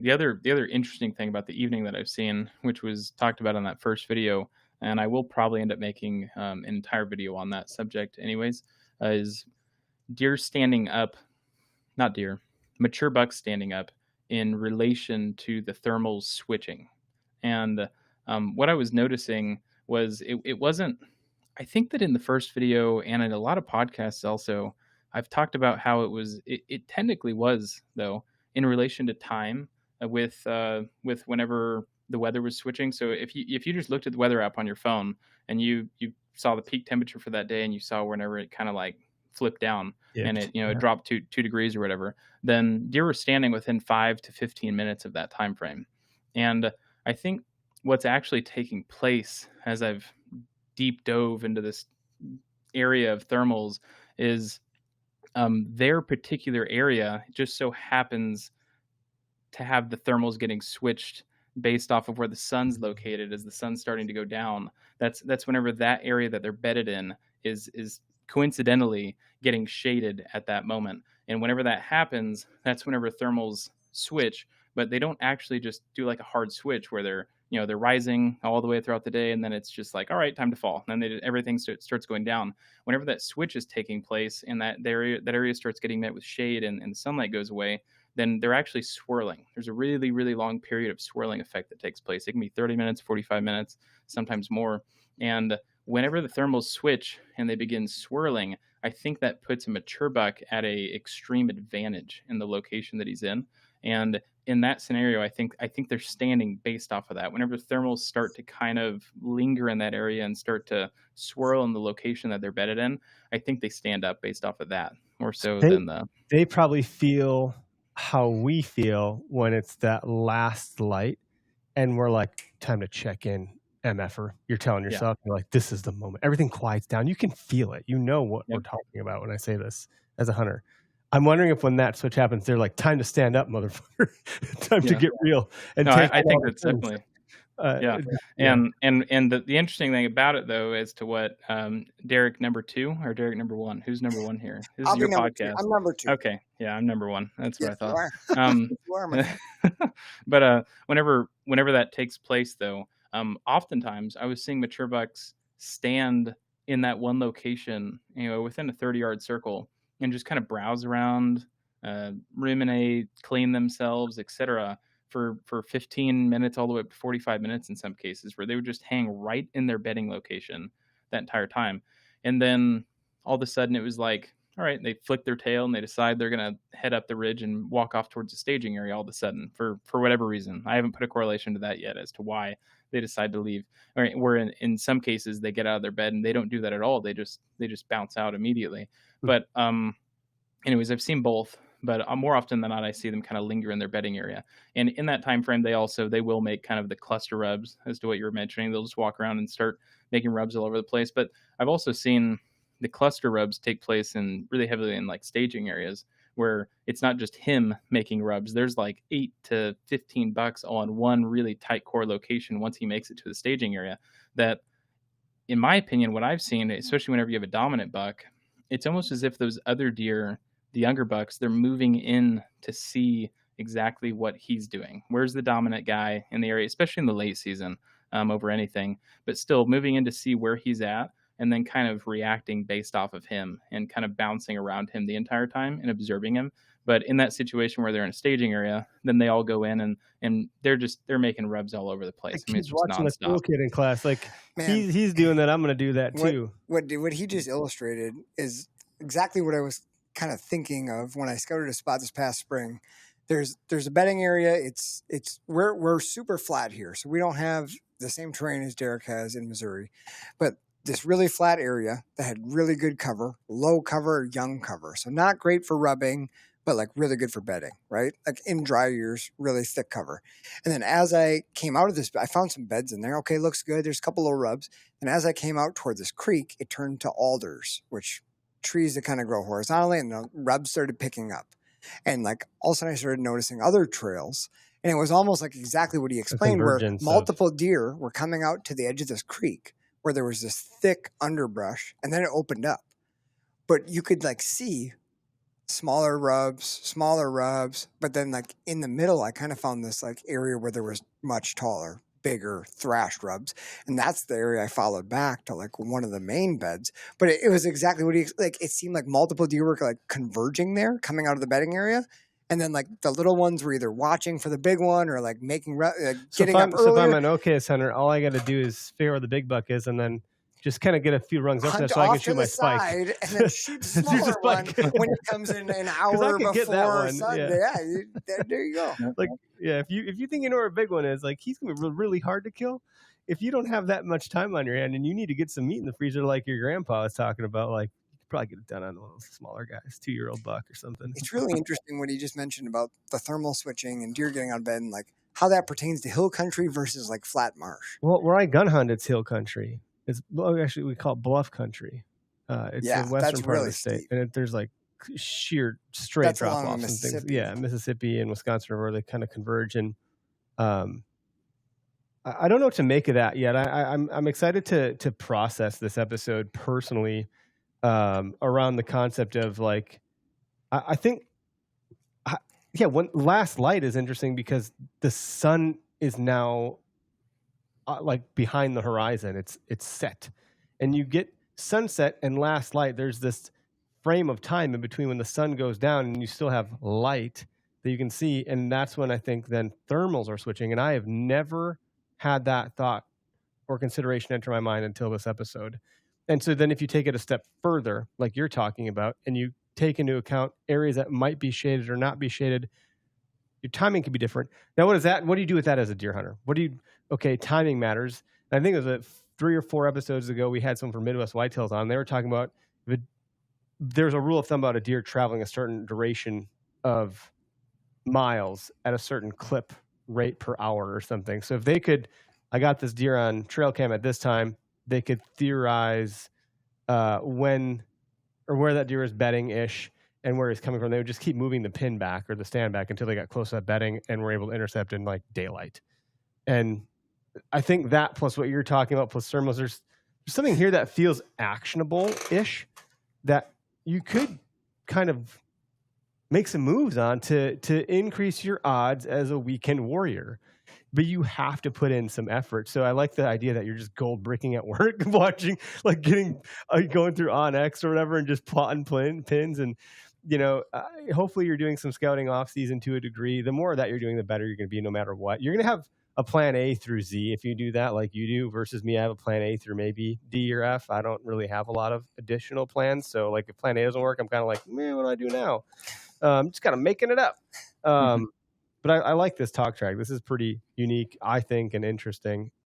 The other interesting thing about the evening that I've seen, which was talked about on that first video, and I will probably end up making an entire video on that subject, anyways, is deer standing up, not deer, mature bucks standing up in relation to the thermals switching. And what I was noticing was it wasn't. I think that in the first video and in a lot of podcasts also, I've talked about how it technically was though in relation to time with whenever the weather was switching. So if you just looked at the weather app on your phone and you saw the peak temperature for that day and you saw whenever it kind of like flipped down and it Dipped. it dropped 2 degrees or whatever, then deer were standing within 5 to 15 minutes of that time frame. And I think what's actually taking place as I've deep dove into this area of thermals is their particular area just so happens to have the thermals getting switched based off of where the sun's located as the sun's starting to go down. That's whenever that area that they're bedded in is coincidentally getting shaded at that moment. And whenever that happens, that's whenever thermals switch, but they don't actually just do like a hard switch where they're rising all the way throughout the day and then it's just like all right, time to fall. And then everything starts going down. Whenever that switch is taking place and that area starts getting met with shade and the sunlight goes away, then they're actually swirling. There's a really, really long period of swirling effect that takes place. It can be 30 minutes, 45 minutes, sometimes more. And whenever the thermals switch and they begin swirling, I think that puts a mature buck at a extreme advantage in the location that he's in. And in that scenario, I think they're standing based off of that. Whenever thermals start to kind of linger in that area and start to swirl in the location that they're bedded in, I think they stand up based off of that more so They than the they probably feel how we feel when it's that last light and we're like, time to check in, MFer. You're telling yeah. yourself, you're like, this is the moment. Everything quiets down. You can feel it. You know what we're Yep. talking about when I say this as a hunter. I'm wondering if when that switch happens, they're like, time to stand up, motherfucker. Time to Yeah. get real and No, take I on think all the that's things. definitely yeah. Yeah. And the interesting thing about it though, as to what Derrick number two or Derrick number one, who's number one here? This is I'll be your number two. podcast. I'm number two. Okay, yeah, I'm number one. That's what Yes, I you thought. are. Um, You are, my friend. but whenever that takes place though, oftentimes I was seeing mature bucks stand in that one location, within a 30-yard circle, and just kind of browse around, ruminate, clean themselves, etc. For 15 minutes all the way up to 45 minutes in some cases, where they would just hang right in their bedding location that entire time. And then all of a sudden it was like, all right, they flick their tail and they decide they're going to head up the ridge and walk off towards the staging area all of a sudden for whatever reason. I haven't put a correlation to that yet as to why they decide to leave. All right, where in some cases they get out of their bed and they don't do that at all. They just bounce out immediately. But anyways, I've seen both, but more often than not, I see them kind of linger in their bedding area. And in that time frame, they will make kind of the cluster rubs, as to what you were mentioning. They'll just walk around and start making rubs all over the place. But I've also seen the cluster rubs take place in really heavily in like staging areas where it's not just him making rubs. There's like 8 to 15 bucks on one really tight core location once he makes it to the staging area. That, in my opinion, what I've seen, especially whenever you have a dominant buck, it's almost as if those other deer, the younger bucks, they're moving in to see exactly what he's doing. Where's the dominant guy in the area, especially in the late season, over anything, but still moving in to see where he's at and then kind of reacting based off of him and kind of bouncing around him the entire time and observing him. But in that situation where they're in a staging area, then they all go in and they're making rubs all over the place. I mean, it's He's just watching a nonstop. cool kid in class. Like Man. he's doing that. I'm going to do that too. What he just illustrated is exactly what I was kind of thinking of when I scouted a spot this past spring. There's a bedding area. We're super flat here, so we don't have the same terrain as Derrick has in Missouri, but this really flat area that had really good cover, low cover, young cover. So not great for rubbing, but like really good for bedding, right? Like in dry years, really thick cover. And then as I came out of this, I found some beds in there. Okay, looks good. There's a couple of rubs. And as I came out toward this creek, it turned to alders, which trees that kind of grow horizontally, and the rubs started picking up. And like all of a sudden I started noticing other trails. And it was almost like exactly what he explained, where multiple deer were coming out to the edge of this creek where there was this thick underbrush, and then it opened up. But you could like see smaller rubs, but then like in the middle, I kind of found this like area where there was much taller, bigger thrashed rubs, and that's the area I followed back to like one of the main beds. But it was exactly what he like. It seemed like multiple deer were like converging there, coming out of the bedding area. And then, like, the little ones were either watching for the big one or, like, getting up earlier. So if I'm an OKS hunter, all I got to do is figure out where the big buck is and then just kind of get a few rungs up there so I can shoot my spike. And then shoot the smaller one when he comes in an hour before Sunday. Yeah, there you go. Like, yeah, if you think you know where a big one is, like, he's going to be really hard to kill. If you don't have that much time on your hand and you need to get some meat in the freezer like your grandpa was talking about, like, probably get it done on one of those smaller guys, 2-year-old buck or something. It's really interesting what he just mentioned about the thermal switching and deer getting out of bed and like how that pertains to hill country versus like flat marsh. Well, where I gun hunt, it's hill country. Actually we call it bluff country. It's the western part of the state, and there's like sheer straight drop offs and things. Yeah, Mississippi and Wisconsin where they kind of converge, and I don't know what to make of that yet. I'm excited to process this episode personally. Around the concept of like, I think, when last light is interesting because the sun is now like behind the horizon. It's set, and you get sunset and last light. There's this frame of time in between when the sun goes down and you still have light that you can see, and that's when I think then thermals are switching. And I have never had that thought or consideration enter my mind until this episode. And so then if you take it a step further, like you're talking about, and you take into account areas that might be shaded or not be shaded, your timing could be different. Now, what do you do with that as a deer hunter? Timing matters. And I think it was 3 or 4 episodes ago, we had someone from Midwest Whitetails on. They were talking about there's a rule of thumb about a deer traveling a certain duration of miles at a certain clip rate per hour or something. So if they could, I got this deer on trail cam at this time, they could theorize when or where that deer is bedding ish and where he's coming from. They would just keep moving the pin back or the stand back until they got close to that bedding and were able to intercept in like daylight. And I think that plus what you're talking about plus thermals, there's something here that feels actionable ish that you could kind of make some moves on to increase your odds as a weekend warrior. But you have to put in some effort. So I like the idea that you're just gold bricking at work, watching, like going through OnX or whatever and just plotting pins. And, hopefully you're doing some scouting off season to a degree. The more of that you're doing, the better you're going to be no matter what. You're going to have a plan A through Z if you do that like you do versus me. I have a plan A through maybe D or F. I don't really have a lot of additional plans. So like if plan A doesn't work, I'm kind of like, man, what do I do now? Just kind of making it up. But I like this talk track. This is pretty unique, I think, and interesting.